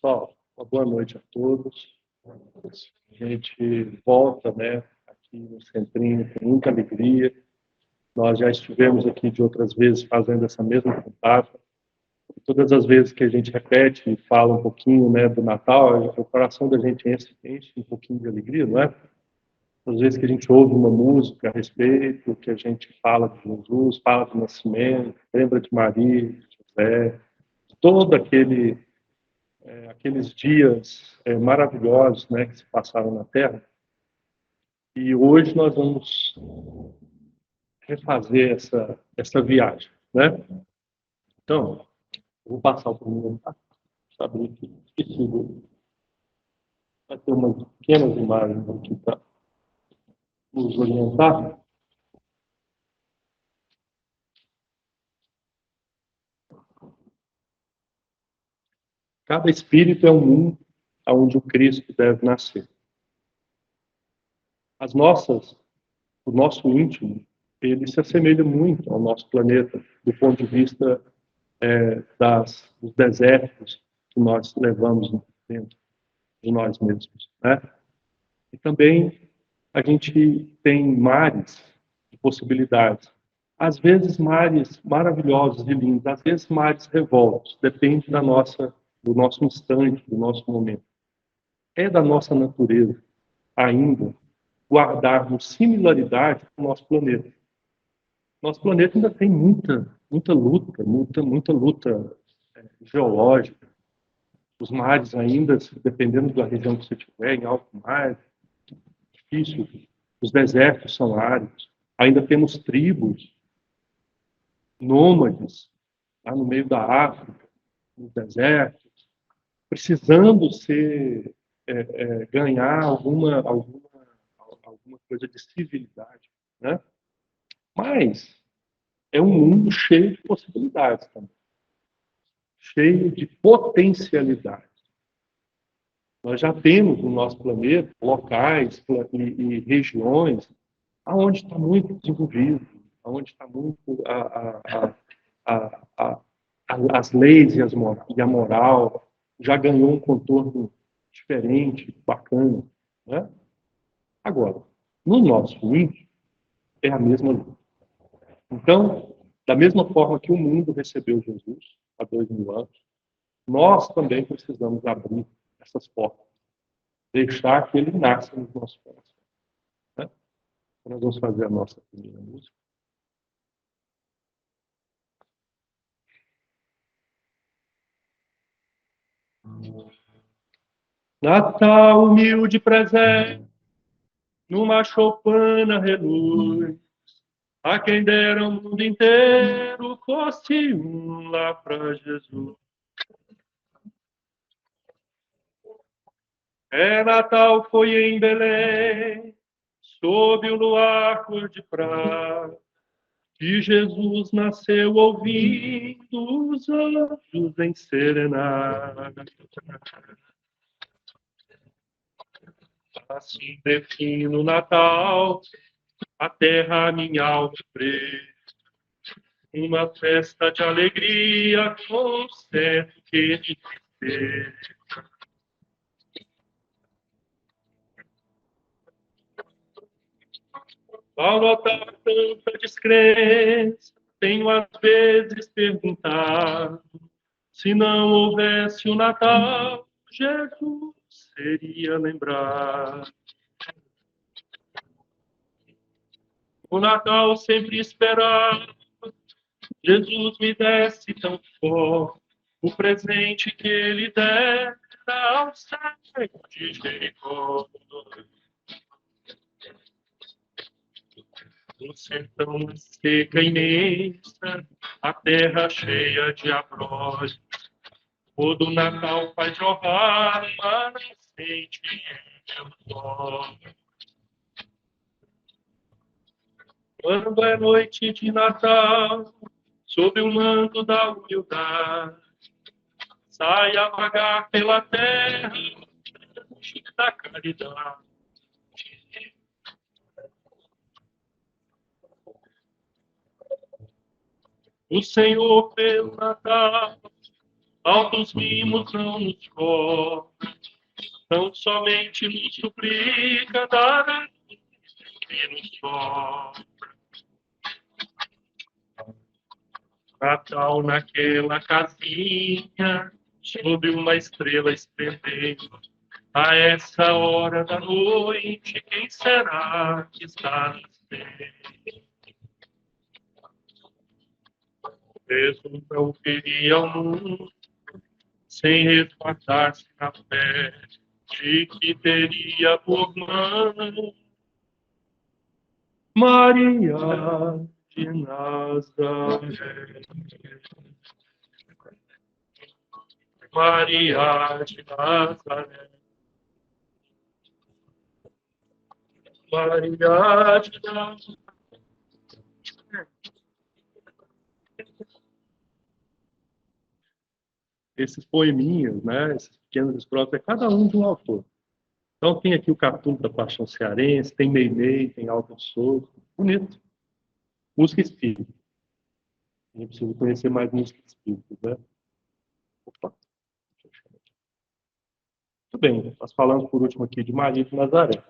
Pessoal, uma boa noite a todos. A gente volta, aqui no Centrinho com muita alegria. Nós já estivemos aqui de outras vezes fazendo essa mesma cantata. Todas as vezes que a gente repete e fala um pouquinho, do Natal, o coração da gente enche um pouquinho de alegria, não é? Às vezes que a gente ouve uma música a respeito, que a gente fala de Jesus, fala do nascimento, lembra de Maria, de José, todo aqueles dias maravilhosos, que se passaram na Terra. E hoje nós vamos refazer essa viagem, né? Então, eu vou passar o primeiro, tá? Deixa eu abrir aqui. Esqueci. Vai ter umas pequenas imagens aqui para nos orientar. Cada espírito é um mundo onde o Cristo deve nascer. O nosso íntimo, ele se assemelha muito ao nosso planeta, do ponto de vista dos desertos que nós levamos dentro de nós mesmos, né? E também a gente tem mares de possibilidades. Às vezes mares maravilhosos e lindos, às vezes mares revoltos, depende do nosso instante, do nosso momento. É da nossa natureza ainda guardarmos similaridade com o nosso planeta. Nosso planeta ainda tem muita luta geológica. Os mares ainda, dependendo da região que você estiver, em alto mar, difícil. Os desertos são áridos. Ainda temos tribos nômades lá no meio da África, nos desertos, precisando ganhar alguma coisa de civilidade, né? Mas é um mundo cheio de possibilidades também, cheio de potencialidades. Nós já temos no nosso planeta locais e regiões aonde está muito desenvolvido, aonde está muito as leis e a moral já ganhou um contorno diferente, bacana, né? Agora, no nosso íntimo, é a mesma luta. Então, da mesma forma que o mundo recebeu Jesus há 2000 anos, nós também precisamos abrir essas portas, deixar que ele nasça nos nossos corações. Né? Então, nós vamos fazer a nossa primeira música. Natal, humilde presente, numa choupana reluz, a quem dera o mundo inteiro fosse um lá para Jesus. É Natal, foi em Belém, sob o luar cor de prata, que Jesus nasceu ouvindo os anjos em serenata. Assim defino o Natal, a terra minha alma preta, uma festa de alegria com certo que de tristeza. Ao notar tanta descrença, tenho às vezes perguntado, se não houvesse o Natal, Jesus seria lembrado. O Natal sempre esperava, Jesus me desse tão forte o presente que ele dera ao cego de Jericó. No sertão seca imensa, a terra cheia de abrolhos, todo Natal faz jorrar uma nascente em meu olhos. Quando é noite de Natal, sob o manto da humildade, sai a vagar pela terra da caridade. O Senhor pelo Natal altos mimos não nos cobra, tão somente nos suplica dar que nos sobra. Natal naquela casinha, sob uma estrela esplendendo, a essa hora da noite, quem será que está nos vendo? Jesus não viria ao mundo sem resguardar-se na fé de que teria por mão Maria de Nazaré. Maria de Nazaré. Maria de Nazaré. Esses poeminhas, né, esses pequenos estrofes, é cada um de um autor. Então tem aqui o Catum da Paixão Cearense, tem Meimei, tem Alto Souza, bonito. Música espírita. A gente precisa conhecer mais música espírita, né? Opa. Muito bem, nós falamos por último aqui de Maria de Nazaré.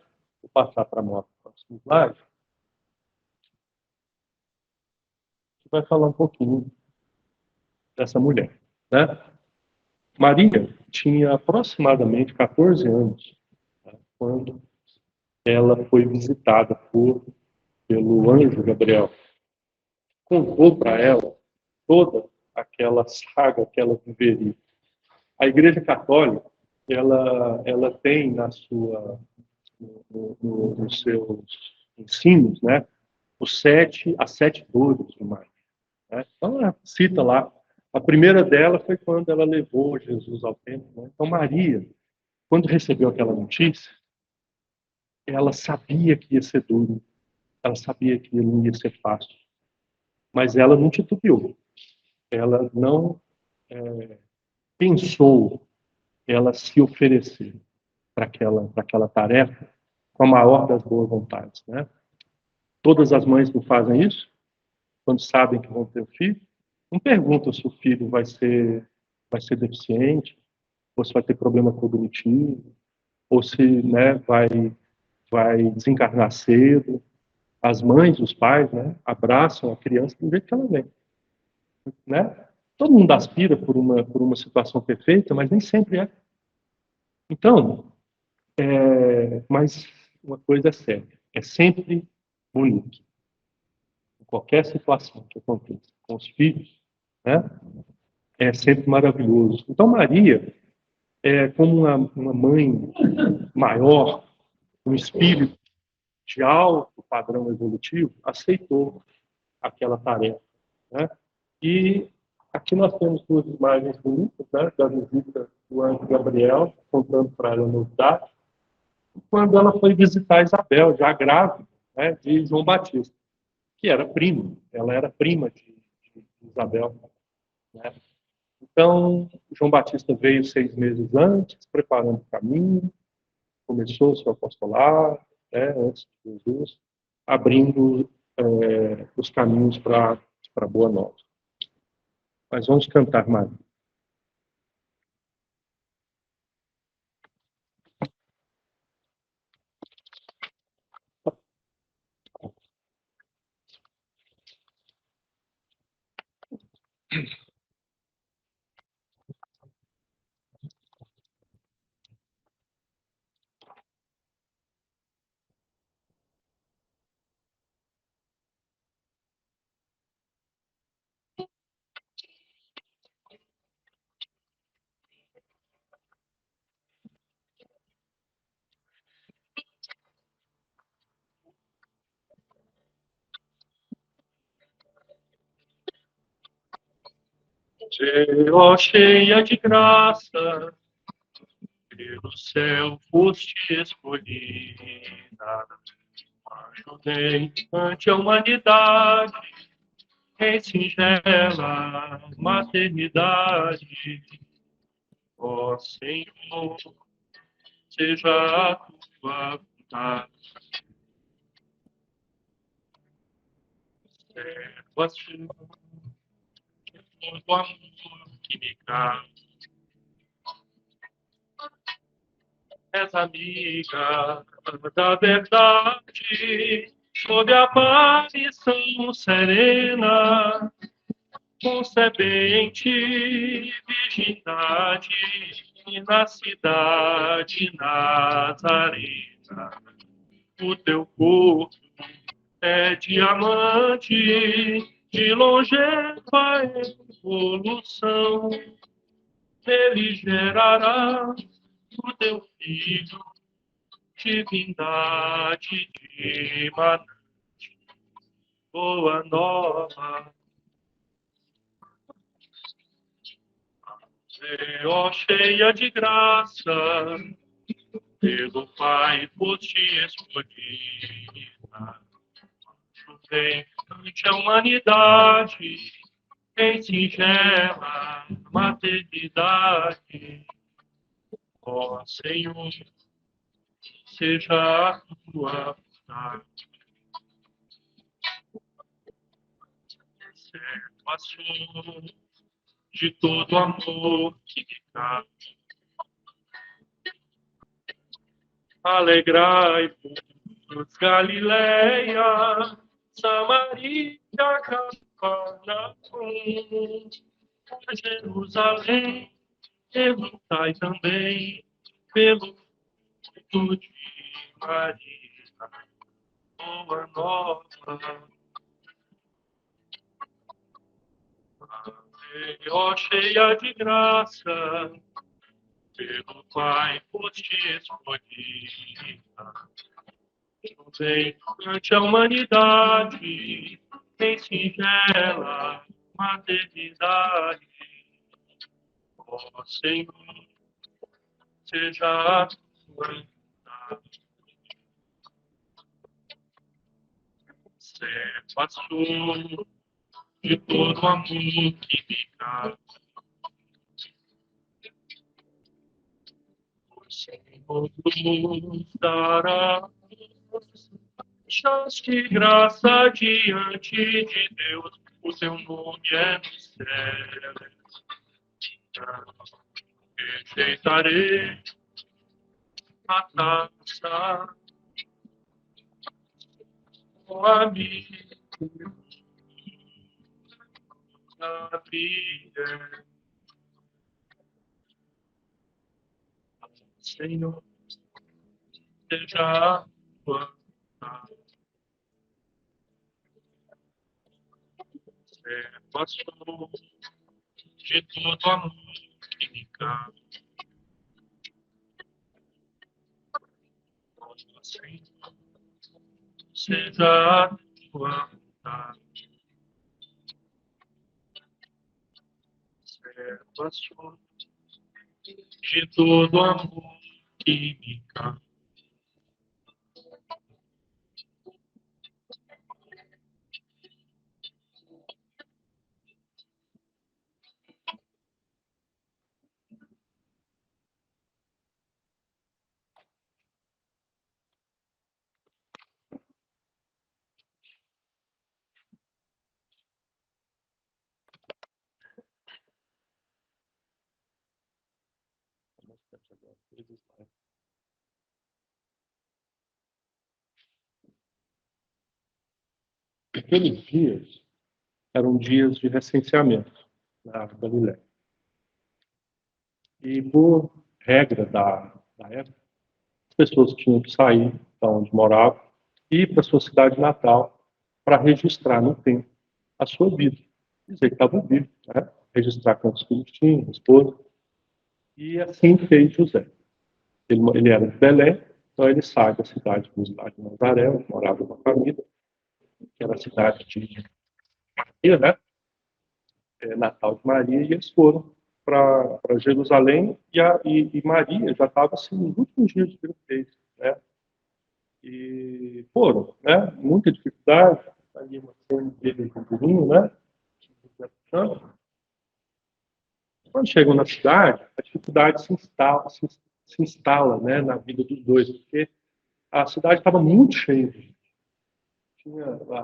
Vou passar para a nossa próxima slide. Que vai falar um pouquinho dessa mulher, né? Maria tinha aproximadamente 14 anos, né, quando ela foi visitada pelo anjo Gabriel. Contou para ela toda aquela saga que ela viveria. A Igreja Católica, ela tem nos seus ensinos, né, as sete dores de Maria. Né? Então, ela cita lá. A primeira dela foi quando ela levou Jesus ao templo. Né? Então, Maria, quando recebeu aquela notícia, ela sabia que ia ser duro, ela sabia que não ia ser fácil, mas ela não titubeou, ela não pensou, ela se ofereceu para aquela tarefa com a maior das boas vontades. Né? Todas as mães não fazem isso, quando sabem que vão ter um filho, não perguntam se o filho vai ser deficiente, ou se vai ter problema cognitivo, ou se, né, vai desencarnar cedo. As mães, os pais, né, abraçam a criança do jeito que ela vem. Né? Todo mundo aspira por uma situação perfeita, mas nem sempre é. Então, mas uma coisa é certa, é sempre bonito. Em qualquer situação que aconteça com os filhos, né, é sempre maravilhoso. Então, Maria, como uma mãe maior, um espírito de alto padrão evolutivo, aceitou aquela tarefa. Né? E aqui nós temos duas imagens bonitas, né, da visita do anjo Gabriel, contando para ela a novidade, quando ela foi visitar Isabel, já grávida, né, de João Batista, que era primo, ela era prima de Isabel. Né? Então, João Batista veio 6 meses antes, preparando o caminho, começou o seu apostolado, né, antes de Jesus, abrindo os caminhos para a Boa Nova. Mas vamos cantar, Maria. Ó cheia de graça, pelo céu foste escolhida, ajudei ante a humanidade, em singela maternidade. Ó Senhor, seja a tua vontade. Servo assim, todo amor que me cabe, És amiga da verdade, sob a aparição serena, concebente virgindade na cidade nazarena. O teu corpo é diamante de longeva evolução. Ele gerará o teu filho, divindade de manante. Boa nova, ó cheia de graça, pelo Pai foste escolhida. Vem ante a humanidade, em singela maternidade. Ó Senhor, seja a tua vontade. Servação de todo amor que me cabe. Alegrai-vos, Galileia, Samaria, Cafarnaum, Jerusalém, exultai também pelo fruto de Maria, boa nova. Ó cheia de graça, pelo Pai foste escolhida. Vem ante a humanidade, em singela maternidade. Ó Senhor, seja a tua vontade. Servação de todo amor que me cabe. O Senhor nos dará chance de graça diante de Deus, o seu nome é no céu. Rejeitarei a taça com a minha vida. Senhor, seja a tua vontade. Servação de todo amor que me cabe. Senhor, seja a tua vontade. Servação de todo amor que me cabe. Aqueles dias eram dias de recenseamento na Galiléia. E, por regra da época, as pessoas tinham que sair de onde moravam e ir para a sua cidade natal para registrar no tempo a sua vida. Dizer que estava vivo, né? Registrar quantos filhos tinha, esposa. E assim fez José. Ele era de Belém, então ele sai da cidade de Nazaré, onde morava uma família, que era a cidade de Maria, né? Natal de Maria, e eles foram para Jerusalém, e Maria já estava assim, nos últimos dias de gravidez, né? E foram, né? Muita dificuldade, ali uma cena dele com o burrinho, né? Quando chegam na cidade, a dificuldade se instala, né, na vida dos dois, porque a cidade estava muito cheia de gente.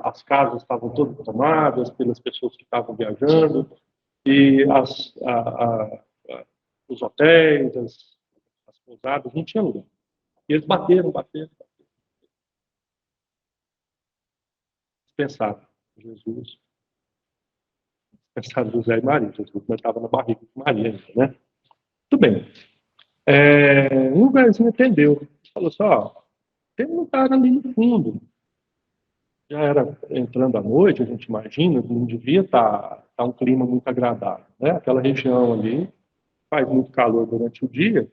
As casas estavam todas tomadas pelas pessoas que estavam viajando, e os hotéis, as pousadas, não tinha lugar. E eles bateram. Pensaram, Jesus, pensaram José e Maria. Jesus não estava na barriga de Maria, né? Tudo bem. Um lugarzinho atendeu. Falou assim, ó, tem um lugar ali no fundo. Já era entrando à noite, a gente imagina, não devia estar um clima muito agradável, né? Aquela região ali faz muito calor durante o dia,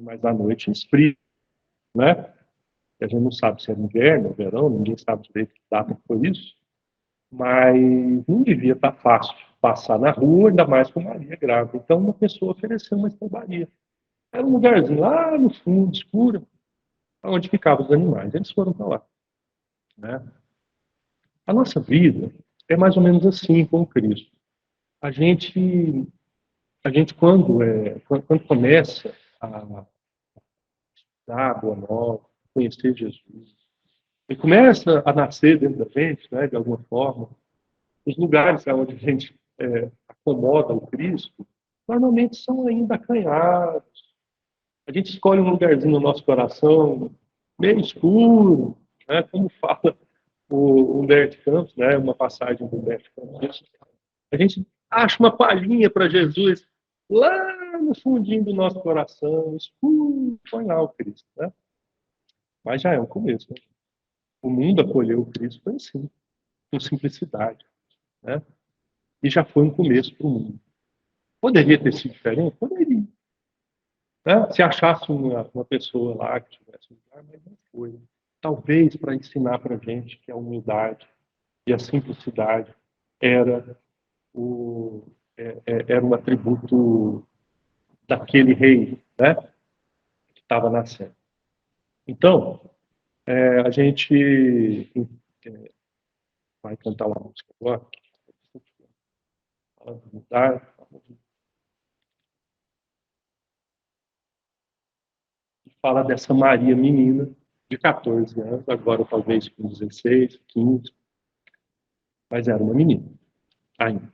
mas à noite esfria, né? A gente não sabe se é inverno ou verão, ninguém sabe direito que data que foi isso, mas não devia estar fácil passar na rua, ainda mais com Maria grávida. Então, uma pessoa ofereceu uma estrebaria. Era um lugarzinho lá no fundo, escuro, onde ficavam os animais. Eles foram para lá, né? A nossa vida é mais ou menos assim com Cristo. A gente, a gente quando começa a dar a boa nova, conhecer Jesus, e começa a nascer dentro da gente, né, de alguma forma, os lugares onde a gente acomoda o Cristo, normalmente são ainda acanhados. A gente escolhe um lugarzinho no nosso coração, meio escuro, né, como fala o Humberto Campos, né, uma passagem do Humberto Campos. A gente acha uma palhinha para Jesus lá no fundinho do nosso coração, escuro, põe lá o Cristo, né? Mas já é um começo, né? O mundo acolheu o Cristo foi assim, com simplicidade, né? E já foi um começo para o mundo. Poderia ter sido diferente? Poderia. Né? Se achasse uma pessoa lá que tivesse um lugar, mas não foi. Talvez para ensinar para a gente que a humildade e a simplicidade era era um atributo daquele rei, né, que estava nascendo. Então, a gente vai cantar uma música agora, falando de humildade, e fala dessa Maria menina de 14 anos, agora talvez com 16, 15, mas era uma menina ainda.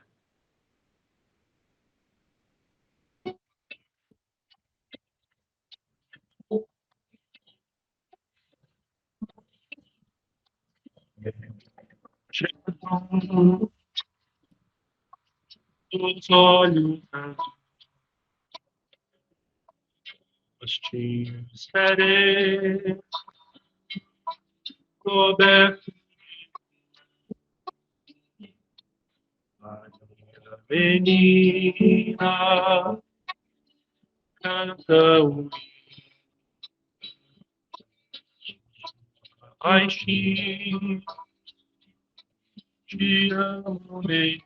Os olhos rostinhos serei, coberto de menina, canta o baixinho, te amo, bem,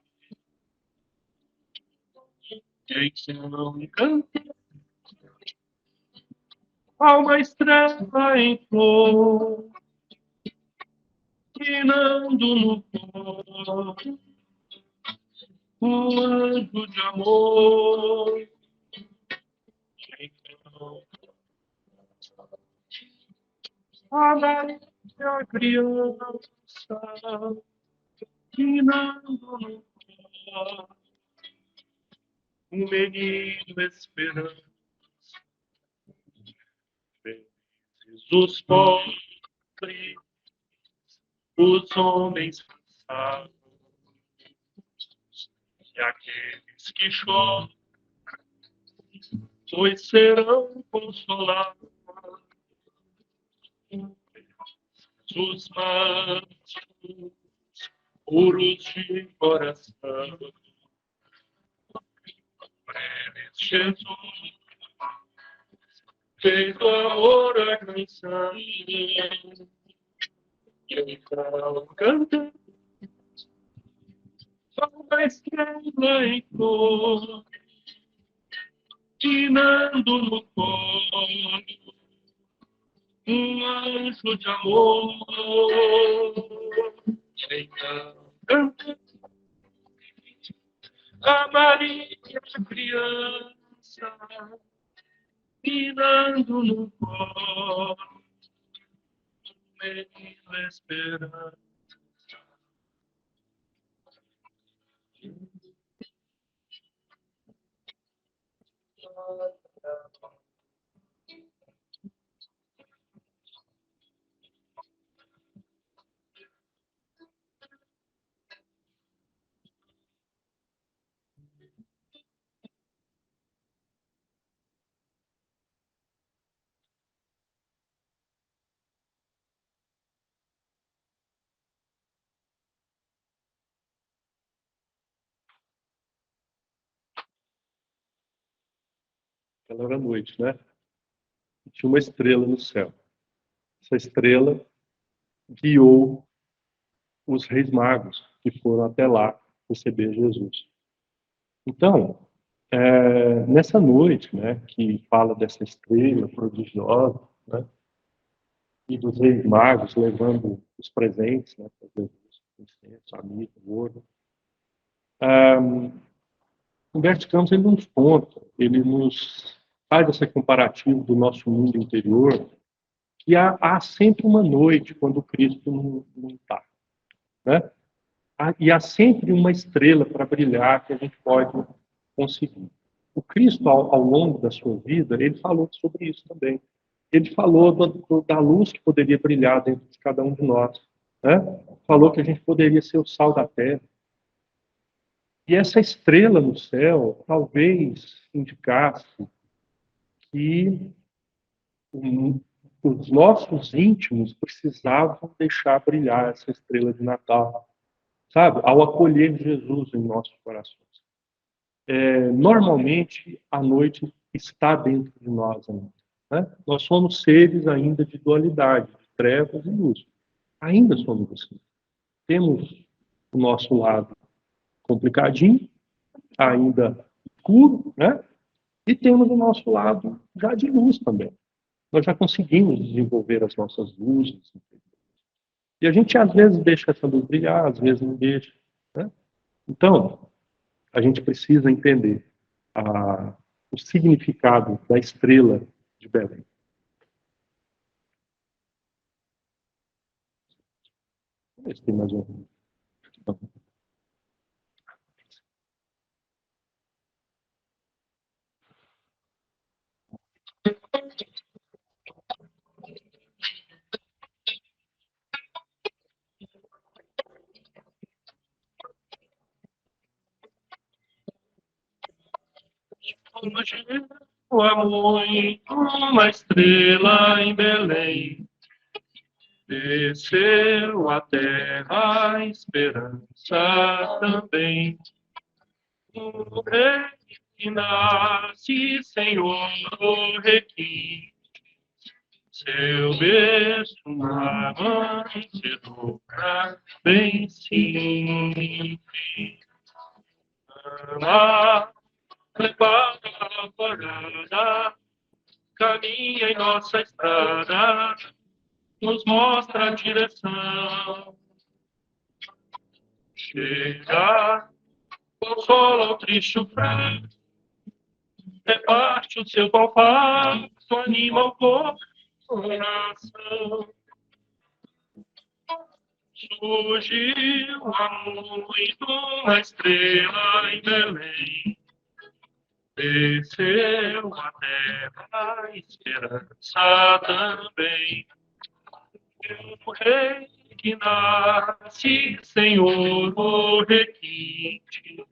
quem se não canta, há uma estrela em flor, quinando no cor, um anjo de amor, então, a criança, quinando no cor, um menino esperando, felizes os pobres, os homens cansados, e aqueles que choram, pois serão consolados. Os mansos, puros de coração, eles Jesus fez do amor a canção. Então canta, só uma estrela em cor, quinando no colo, um anjo de amor. Então canta, a Maria criança, quinando no colo, menino esperando. Ela era noite, né? E tinha uma estrela no céu. Essa estrela guiou os reis magos que foram até lá receber Jesus. Então, nessa noite, né, que fala dessa estrela prodigiosa, né, e dos reis magos levando os presentes, né, para Jesus, incenso, amigo, ouro, Humberto Campos ele nos conta, ele nos faz esse comparativo do nosso mundo interior, que há sempre uma noite quando Cristo não está, né? E há sempre uma estrela para brilhar que a gente pode conseguir. O Cristo, ao longo da sua vida, ele falou sobre isso também. Ele falou da luz que poderia brilhar dentro de cada um de nós, né? Falou que a gente poderia ser o sal da terra. E essa estrela no céu talvez indicasse que os nossos íntimos precisavam deixar brilhar essa estrela de Natal, sabe? Ao acolher Jesus em nossos corações. Normalmente, a noite está dentro de nós ainda, né? Nós somos seres ainda de dualidade, de trevas e luz. Ainda somos assim. Temos o nosso lado complicadinho, ainda escuro, né? E temos o nosso lado já de luz também. Nós já conseguimos desenvolver as nossas luzes. E a gente, às vezes, deixa essa luz brilhar, às vezes não deixa, né? Então, a gente precisa entender o significado da estrela de Belém. Vamos ver se tem mais um. Muito uma estrela em Belém, desceu à terra a esperança também. O rei que nasce, Senhor, o requinte, seu berço na manjedoura bem simples. Na preparada parada, caminha em nossa estrada, nos mostra a direção. Chega, consola o triste o fraco, reparte o seu pão farto, anima o coração. Surgiu há muito uma estrela em Belém, desceu a terra a esperança também. O rei que nasce, Senhor, o requinte,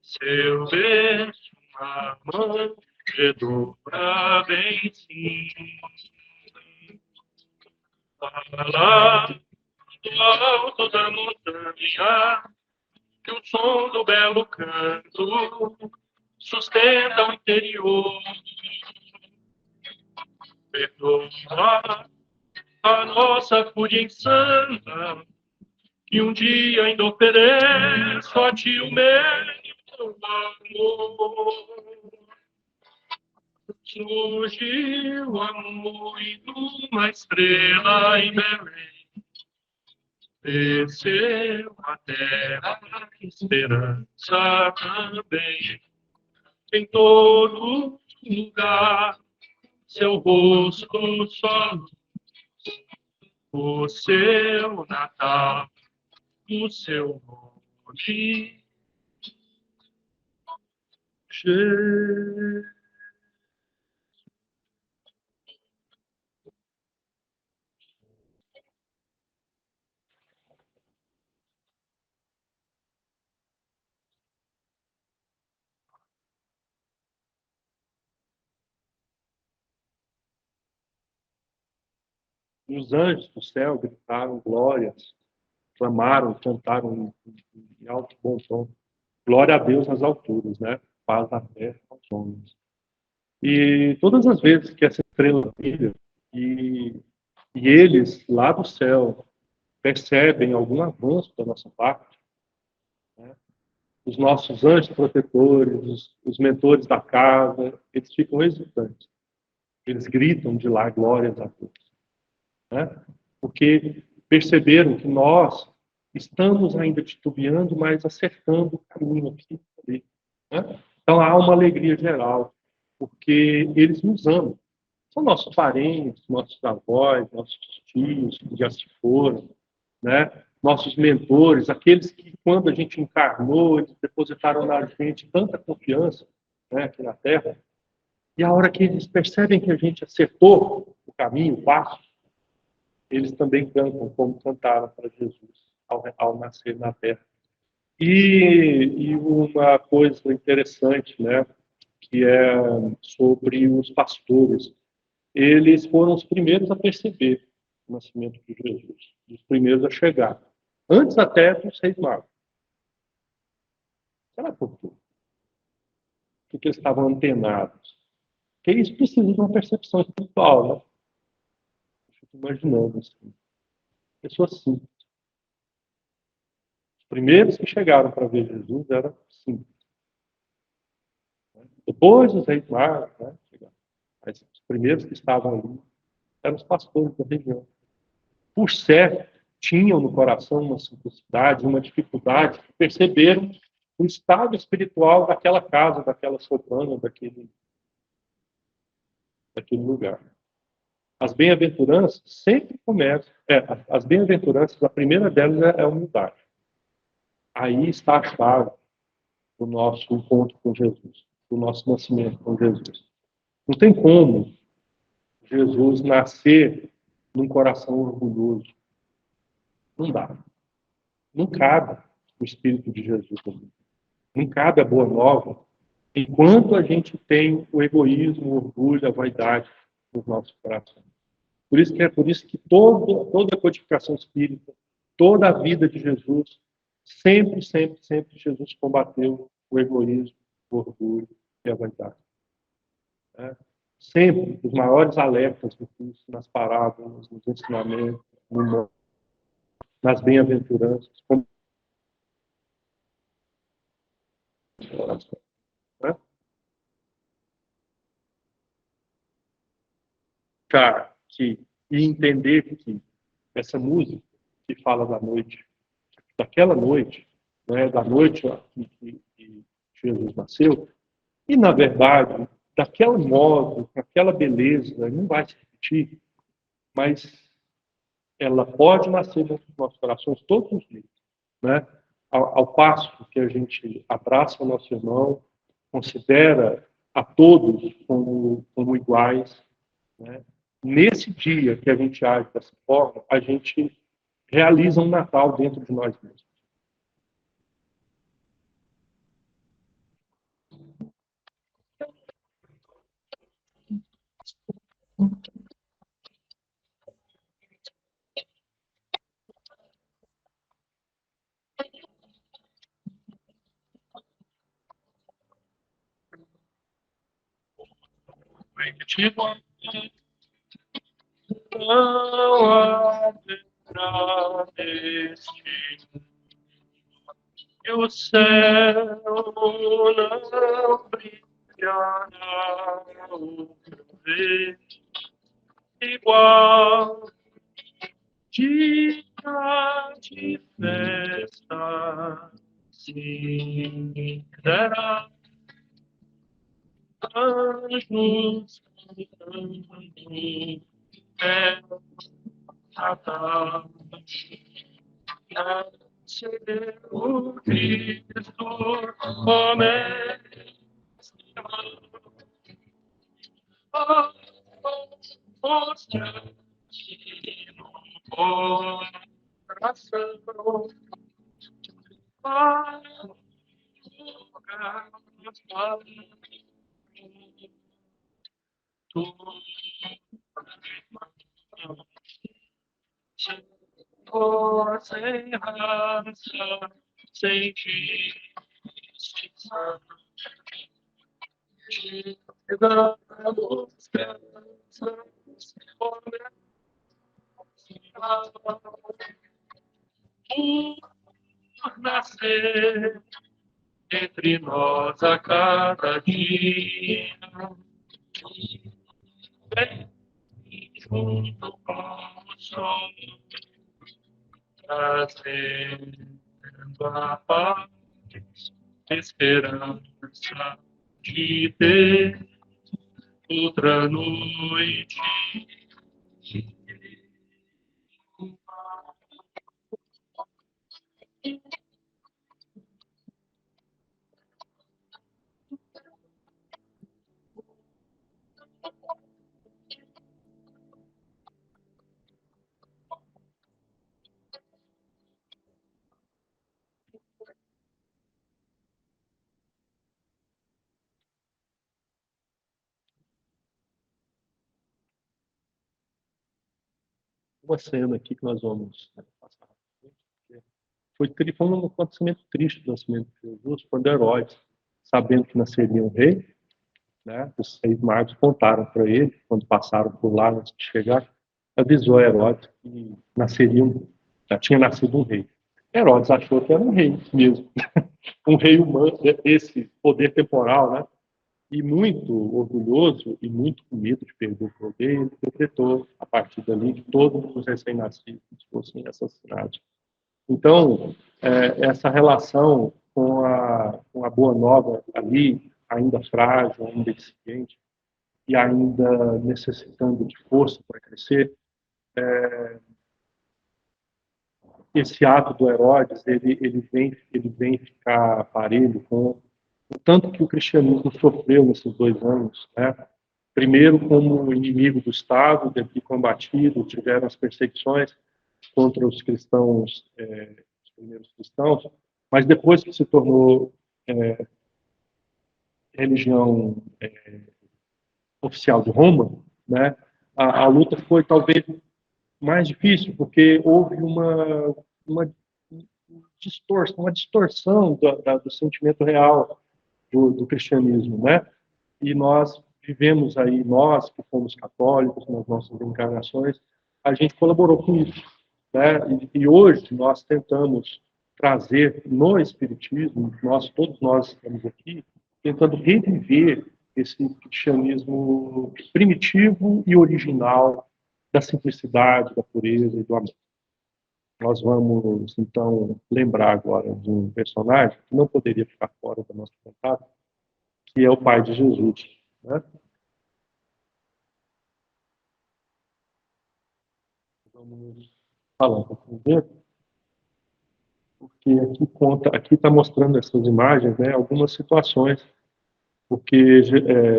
seu beijo na manjedoura bem sim. Lá do alto da montanha, que o som do belo canto sustenta o interior. Perdoa a nossa fúria insana, que um dia ainda ofereço a ti o meu amor. Surgiu há muito uma estrela em Belém, desceu a terra a esperança também. Em todo lugar, seu rosto só, o seu Natal, o seu nome. E os anjos do céu gritaram glórias, clamaram, cantaram em alto bom som. Glória a Deus nas alturas, né? Paz na terra aos homens. E todas as vezes que essa estrela brilha e eles, lá do céu, percebem algum avanço da nossa parte, né? Os nossos anjos protetores, os mentores da casa, eles ficam exultantes. Eles gritam de lá glórias a Deus, né? Porque perceberam que nós estamos ainda titubeando, mas acertando o caminho aqui e ali, né? Então há uma alegria geral, porque eles nos amam. São nossos parentes, nossos avós, nossos tios que já se foram, né? Nossos mentores, aqueles que, quando a gente encarnou, eles depositaram na gente tanta confiança, né, aqui na Terra. E a hora que eles percebem que a gente acertou o caminho, o passo, eles também cantam como cantaram para Jesus ao nascer na Terra. E uma coisa interessante, né, que é sobre os pastores. Eles foram os primeiros a perceber o nascimento de Jesus, os primeiros a chegar, antes até dos reis magos. Será por quê? Porque eles estavam antenados. Porque isso precisa de uma percepção espiritual, né? Eu fico imaginando assim. Pessoas simples. Os primeiros que chegaram para ver Jesus eram simples. Depois os reis magos, né? Chegaram. Mas os primeiros que estavam ali eram os pastores da região. Por certo, tinham no coração uma simplicidade, uma dificuldade, que perceberam o estado espiritual daquela casa, daquela sopana, daquele lugar. As bem-aventuranças sempre começam. As bem-aventuranças, a primeira delas é a humildade. Aí está a chave do nosso encontro com Jesus, do nosso nascimento com Jesus. Não tem como Jesus nascer num coração orgulhoso. Não dá. Não cabe o Espírito de Jesus ali. Não cabe a boa nova enquanto a gente tem o egoísmo, o orgulho, a vaidade nos nossos corações. Por isso que toda a codificação espírita, toda a vida de Jesus, sempre, sempre, sempre Jesus combateu o egoísmo, o orgulho e a vaidade. Né? Sempre os maiores alertas do curso, nas parábolas, nos ensinamentos, nas bem-aventuranças, como né? Cara, e entender que essa música que fala da noite, daquela noite, né, da noite que Jesus nasceu, e na verdade, daquele modo, com aquela beleza, não vai se repetir, mas ela pode nascer dentro dos nossos corações todos os dias, né? Ao passo que a gente abraça o nosso irmão, considera a todos como iguais, né? Nesse dia que a gente age dessa forma, a gente realiza um Natal dentro de nós mesmos. Não haverá neste e o céu não brilhará outra vez igual dia de festa. Sim, será anjos cantando é Natal. Nasceu o Cristo, homem. Coração, sem raça, sem justiça, por nascer entre nós a cada dia. Vem junto com o sol, trazendo a paz, esperança de ter outra noite. Uma cena aqui que nós vamos passar. Foi um acontecimento triste do nascimento de Jesus, quando Herodes, sabendo que nasceria um rei, né, os 6 magos contaram para ele, quando passaram por lá antes de chegar, avisou Herodes que já tinha nascido um rei. Herodes achou que era um rei mesmo, um rei humano, esse poder temporal, né? E muito orgulhoso e muito com medo de perder o poder, ele decretou, a partir dali, que todos os recém-nascidos fossem assassinados. Então, essa relação com a Boa Nova ali, ainda frágil, ainda incipiente, e ainda necessitando de força para crescer, esse ato do Herodes, ele vem ficar parelho com o tanto que o cristianismo sofreu nesses 2 anos, né? Primeiro como inimigo do Estado, daqui combatido, tiveram as perseguições contra os cristãos, os primeiros cristãos, mas depois que se tornou religião oficial de Roma, né, a luta foi talvez mais difícil, porque houve uma distorção do sentimento real do cristianismo, né? E nós vivemos aí, nós que fomos católicos nas nossas encarnações, a gente colaborou com isso, né? E hoje nós tentamos trazer no Espiritismo, todos nós estamos aqui, tentando reviver esse cristianismo primitivo e original da simplicidade, da pureza e do amor. Nós vamos, então, lembrar agora de um personagem que não poderia ficar fora da nossa contato, que é o pai de Jesus, né? Vamos falar um pouquinho dele, porque aqui está mostrando essas imagens, né, algumas situações, porque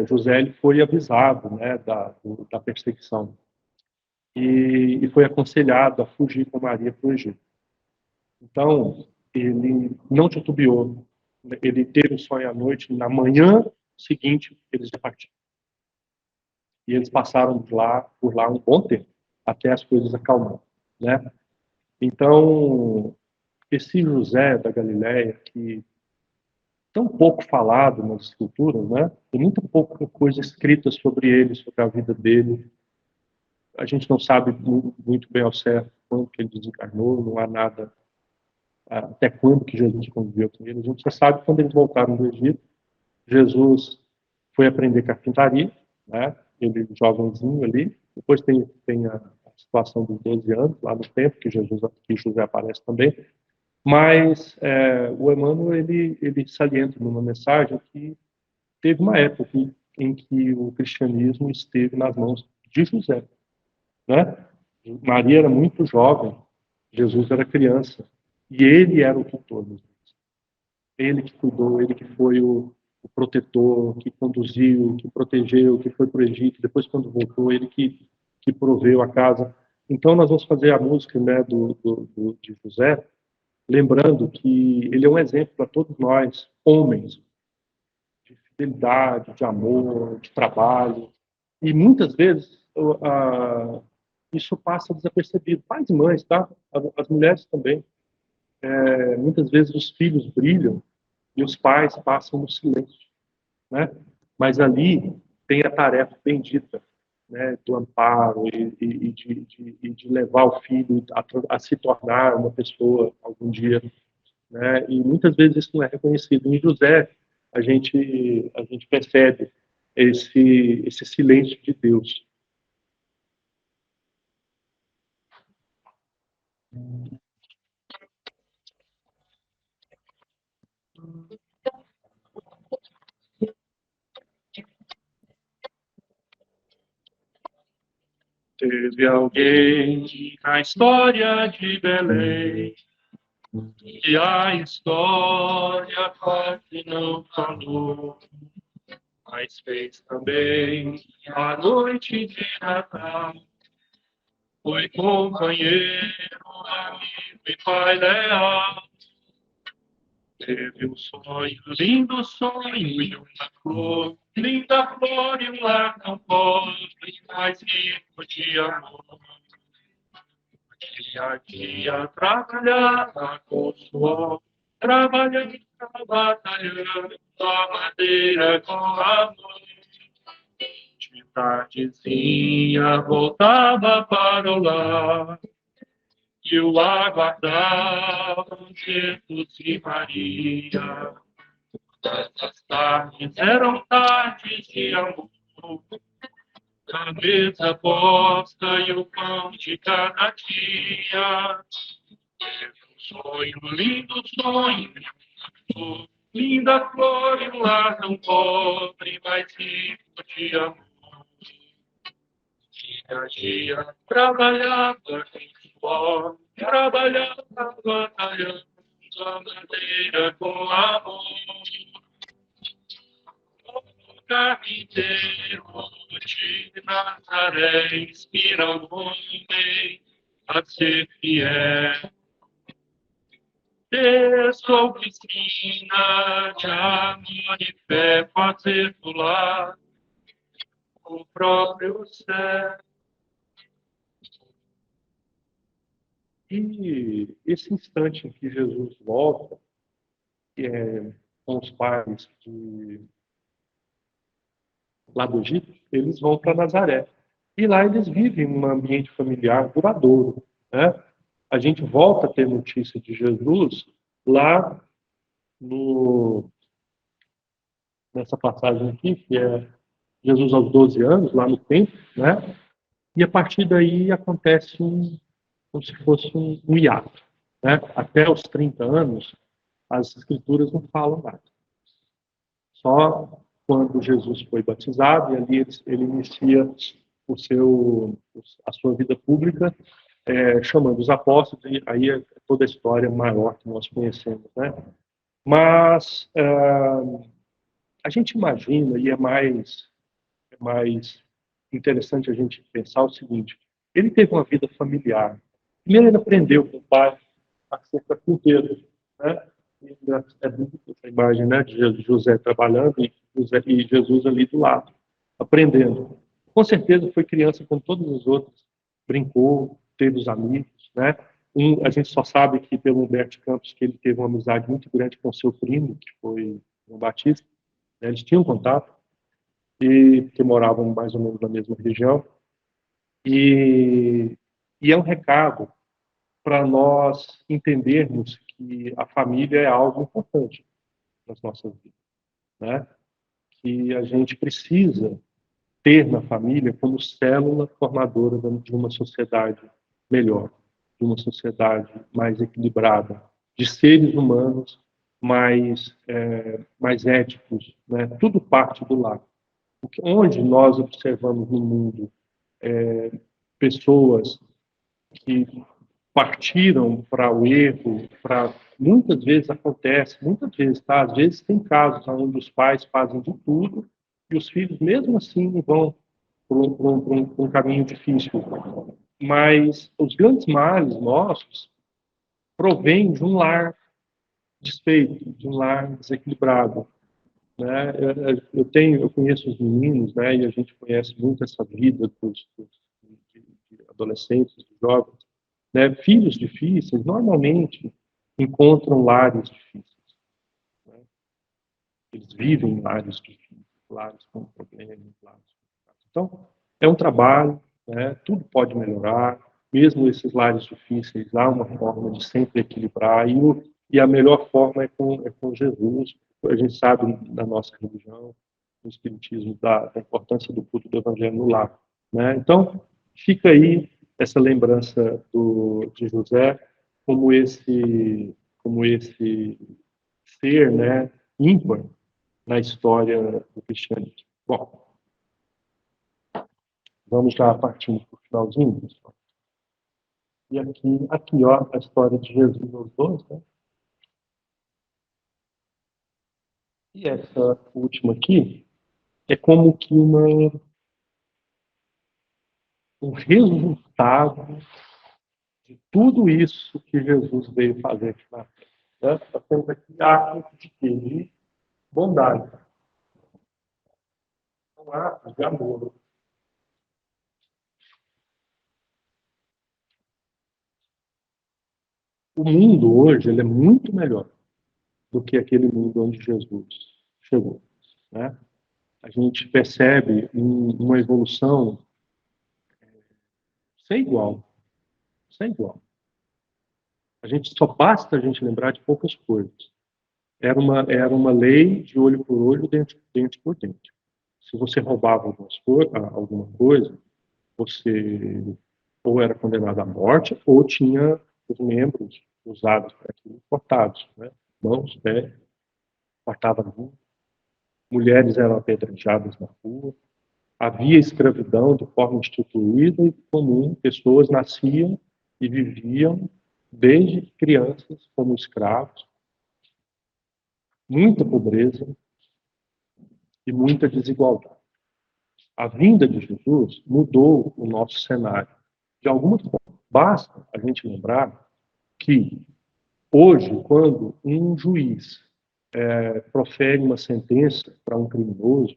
José ele foi avisado, né, da perseguição e foi aconselhado a fugir com Maria para o Egito. Então, ele não titubeou, ele teve um sonho à noite, na manhã seguinte, eles partiram. E eles passaram por lá um bom tempo, até as coisas acalmarem, né? Então, esse José da Galileia, que tão pouco falado nas escrituras, né? Tem muita pouca coisa escrita sobre ele, sobre a vida dele. A gente não sabe muito bem ao certo quando que ele desencarnou, não há nada até quando que Jesus conviveu com ele. A gente só sabe que quando eles voltaram do Egito, Jesus foi aprender carpintaria, né? Ele jovenzinho ali. Depois tem a situação dos 12 anos, lá no templo, que José aparece também. Mas o Emmanuel, ele salienta numa mensagem que teve uma época em que o cristianismo esteve nas mãos de José, né? Maria era muito jovem, Jesus era criança, e ele era o tutor. Ele que cuidou, ele que foi o protetor, que conduziu, que protegeu, que foi para o Egito, depois quando voltou, ele que proveu a casa. Então nós vamos fazer a música, né, de José, lembrando que ele é um exemplo para todos nós, homens, de fidelidade, de amor, de trabalho. E muitas vezes isso passa desapercebido. Pais e mães, tá? As mulheres também. Muitas vezes os filhos brilham e os pais passam no silêncio, né? Mas ali tem a tarefa bendita, né, do amparo e de levar o filho a se tornar uma pessoa algum dia, né? E muitas vezes isso não é reconhecido. Em José, a gente percebe esse silêncio de Deus. Teve alguém na história de Belém e a história quase não falou, mas fez também a noite de Natal. Foi companheiro, amigo e pai leal. Teve um sonho, lindo sonho e uma flor, linda flor e um lar tão pobre, mais rico de amor. Dia a dia trabalhava com suor, trabalhando, batalhando, a madeira com amor. De tardezinha voltava para o lar, e o aguardavam Jesus e Maria. Essas tardes eram tardes de amor, a mesa posta e o pão de cada dia. Um sonho, lindo sonho, linda flor e um lar tão pobre, mas rico de amor. Dia a dia trabalhava com suor, trabalhava batalhando a madeira com amor. O carpinteiro de Nazaré inspira o homem a ser fiel. Sua oficina de amor e fé fazer pular o próprio céu. E esse instante em que Jesus volta, que é com os pais lá do Egito, eles vão para Nazaré. E lá eles vivem num ambiente familiar duradouro, né? A gente volta a ter notícia de Jesus lá nessa passagem aqui, que é Jesus aos 12 anos, lá no templo, né? E a partir daí acontece como se fosse um hiato, né? Até os 30 anos, as escrituras não falam nada. Só quando Jesus foi batizado, e ali ele inicia a sua vida pública, chamando os apóstolos, e aí é toda a história maior que nós conhecemos, né? Mas a gente imagina, e é mais interessante a gente pensar o seguinte: ele teve uma vida familiar. Primeiro ele aprendeu com o pai a ser carpinteiro, né? É bonita essa imagem, né, de José trabalhando e Jesus ali do lado, aprendendo. Com certeza foi criança como todos os outros, brincou, teve os amigos, né? A gente só sabe que pelo Humberto Campos que ele teve uma amizade muito grande com seu primo, que foi João Batista, né? Eles tinham contato e que moravam mais ou menos na mesma região. E é um recado para nós entendermos que a família é algo importante nas nossas vidas, né? Que a gente precisa ter na família como célula formadora de uma sociedade melhor, de uma sociedade mais equilibrada, de seres humanos mais éticos, né? Tudo parte do lar. Onde nós observamos no mundo pessoas que partiram para o erro, muitas vezes acontece, muitas vezes, tá? Às vezes tem casos onde os pais fazem de tudo e os filhos, mesmo assim, vão por um caminho difícil. Mas os grandes males nossos provêm de um lar desfeito, de um lar desequilibrado, né? Eu conheço os meninos, né? E a gente conhece muito essa vida de adolescentes, de jovens, né? Filhos difíceis normalmente encontram lares difíceis, né? Eles vivem em lares difíceis. lares com problemas, lares. Então, é um trabalho, né? Tudo pode melhorar, mesmo esses lares difíceis, há uma forma de sempre equilibrar, e a melhor forma é com Jesus. A gente sabe, na nossa religião, no Espiritismo, da importância do culto do Evangelho no lar. Né? Então, fica aí essa lembrança de José como esse ser, né, ímpar na história do cristianismo. Bom, vamos já partindo para o finalzinho, pessoal. E aqui, ó, a história de Jesus aos 12, né? E essa última aqui é como que um resultado de tudo isso que Jesus veio fazer aqui na Terra. Né? Nós temos aqui atos de quê? De bondade. São atos de amor. O mundo hoje ele é muito melhor do que aquele mundo onde Jesus chegou. Né? A gente percebe uma evolução sem igual. Sem igual. Só basta a gente lembrar de poucas coisas. Era uma lei de olho por olho, dente por dente. Se você roubava alguma coisa, você ou era condenado à morte, ou tinha os membros usados para aquilo cortados, né? Mãos, pés, cortava a. Mulheres eram apedrejadas na rua. Havia escravidão de forma instituída e comum. Pessoas nasciam e viviam desde crianças como escravos. Muita pobreza e muita desigualdade. A vinda de Jesus mudou o nosso cenário. De alguma forma, basta a gente lembrar que hoje, quando um juiz profere uma sentença para um criminoso,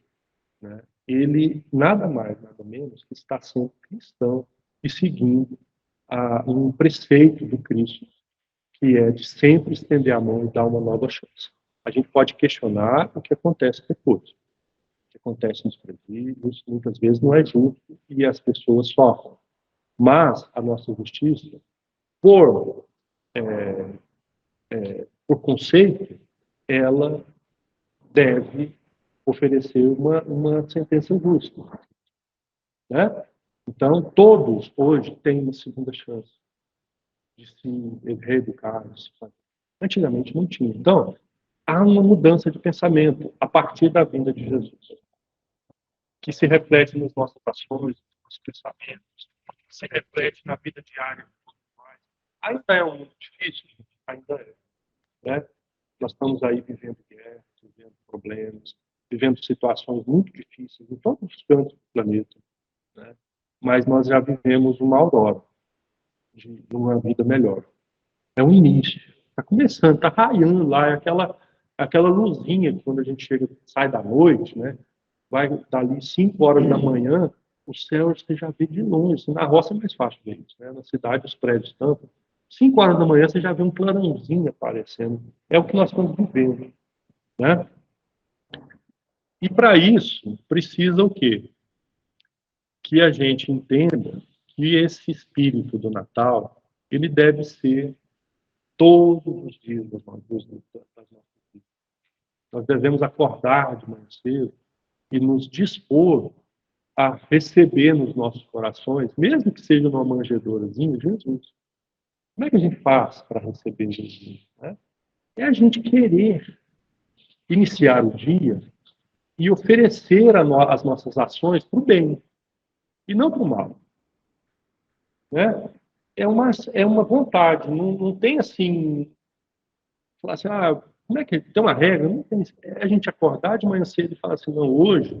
né, ele nada mais, nada menos que está sendo cristão e seguindo um preceito do Cristo, que é de sempre estender a mão e dar uma nova chance. A gente pode questionar o que acontece depois. O que acontece nos presídios, muitas vezes não é justo e as pessoas sofrem. Mas a nossa justiça, por, por conceito, ela deve oferecer uma sentença justa. Né? Então, todos hoje têm uma segunda chance de se reeducar. Antigamente não tinha. Então, há uma mudança de pensamento a partir da vinda de Jesus, que se reflete nas nossas ações, nos nossos pensamentos, que se reflete na vida diária. Ainda é um mundo difícil? Ainda é. Né? Nós estamos aí vivendo guerras, vivendo problemas, vivendo situações muito difíceis em todos os cantos do planeta. Né? Mas nós já vivemos uma aurora de uma vida melhor. É um início. Está começando, está raiando lá, é aquela luzinha que quando a gente chega, sai da noite, né? Vai estar ali 5 horas da manhã, o céu você já vê de longe. Na roça é mais fácil ver isso, né? Na cidade os prédios tampam. 5 horas da manhã você já vê um clarãozinho aparecendo. É o que nós estamos vivendo, né? E para isso precisa o quê? Que a gente entenda que esse espírito do Natal ele deve ser todos os dias das nossas vidas. Nós devemos acordar de manhã cedo e nos dispor a receber nos nossos corações, mesmo que seja numa manjedourazinha, Jesus. Como é que a gente faz para receber Jesus? Né? É a gente querer iniciar o dia e oferecer as nossas ações para o bem e não para o mal. Né? É uma vontade, não tem assim, falar assim, como é que tem uma regra? Não tem, é a gente acordar de manhã cedo e falar assim, não, hoje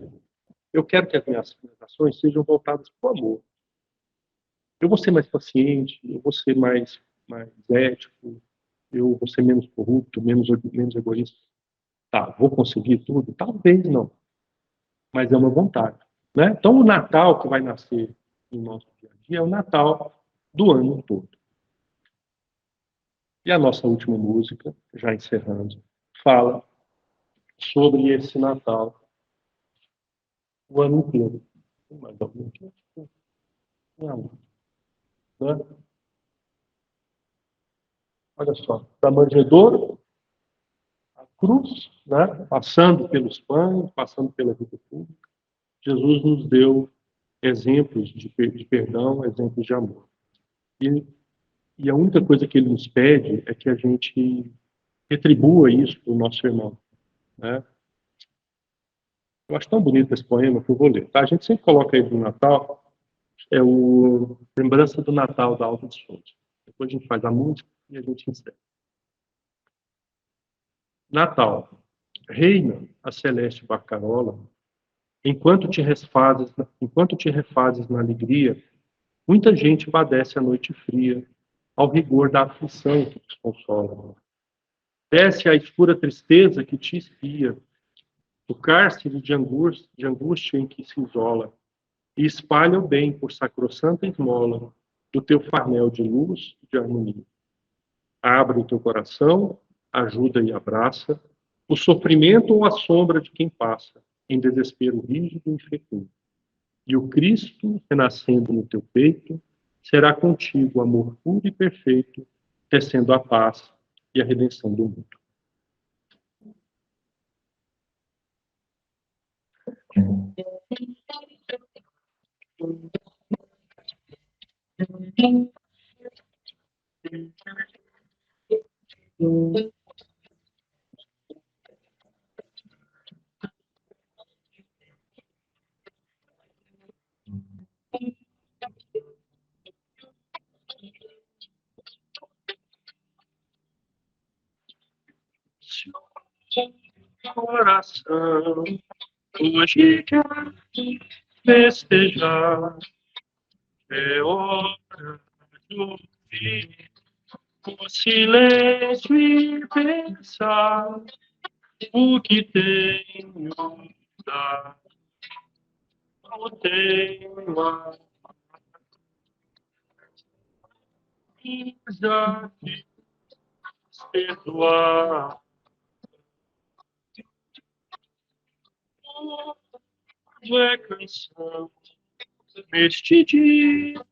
eu quero que as minhas ações sejam voltadas para o amor. Eu vou ser mais paciente, eu vou ser mais ético, eu vou ser menos corrupto, menos egoísta. Tá, vou conseguir tudo? Talvez não, mas é uma vontade. Né? Então, o Natal que vai nascer no nosso dia a dia é o Natal do ano todo. E a nossa última música, já encerrando, fala sobre esse Natal o ano inteiro. Tem mais algum aqui? Não, né? Olha só, da manjedoura, a cruz, né? Passando pelos pães, passando pela vida pública, Jesus nos deu exemplos de perdão, exemplos de amor. E, e a única coisa que ele nos pede é que a gente retribua isso para o nosso irmão, né? Eu acho tão bonito esse poema que eu vou ler. Tá? A gente sempre coloca aí do Natal, é o Lembrança do Natal da Alta de Souza. Depois a gente faz a música e a gente encerra. Natal. Reina a celeste barcarola, enquanto te refazes na alegria, muita gente padece a noite fria, ao rigor da aflição que te consola. Desce a escura tristeza que te espia, o cárcere de angústia em que se isola, e espalha o bem por sacrossanta esmola do teu farnel de luz e de harmonia. Abre o teu coração, ajuda e abraça o sofrimento ou a sombra de quem passa em desespero rígido e infecundo. E o Cristo, renascendo no teu peito, será contigo amor puro e perfeito, tecendo a paz e a redenção do mundo. Coração, hoje quero festejar, é hora de ouvir o silêncio e pensar o que tenho a dar, o tenho a desafiar, perdoar. Tudo é canção neste dia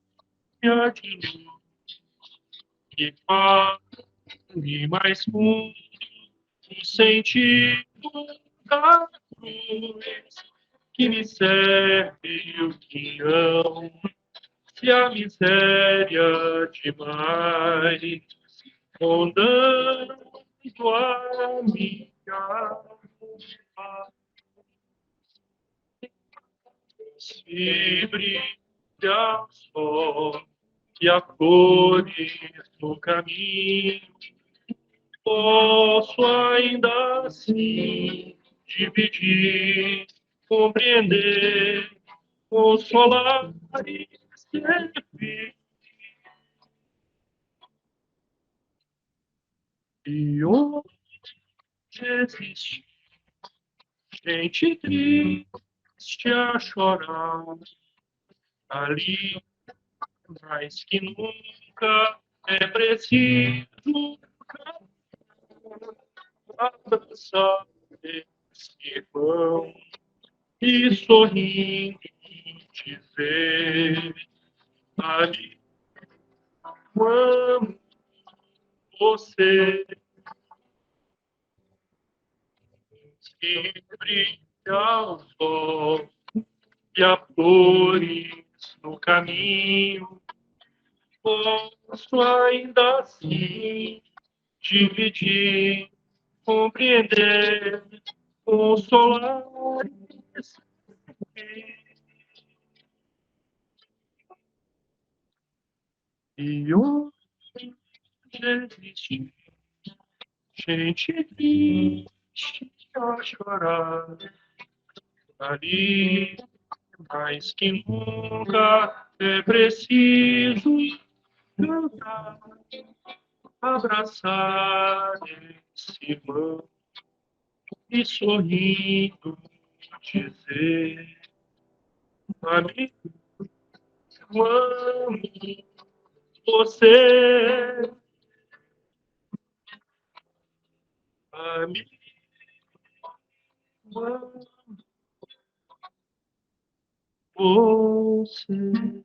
de luz que fale mais fundo o sentido da cruz que me serve o quinhão. Se a miséria demais rondando a minha alma, se brilha o sol e a cores no caminho, posso ainda assim dividir, compreender, consolar e servir. E onde existe gente triste a chorar, ali mais que nunca é preciso abraçar esse irmão e sorrindo dizer ali amo você, se brilha o sol e a flores no caminho, posso ainda assim dividir, compreender, consolar e servir. E onde existe gente triste a chorar, ali mais que nunca é preciso cantar, abraçar esse irmão e sorrindo dizer: amigo, amo você, amigo, amo você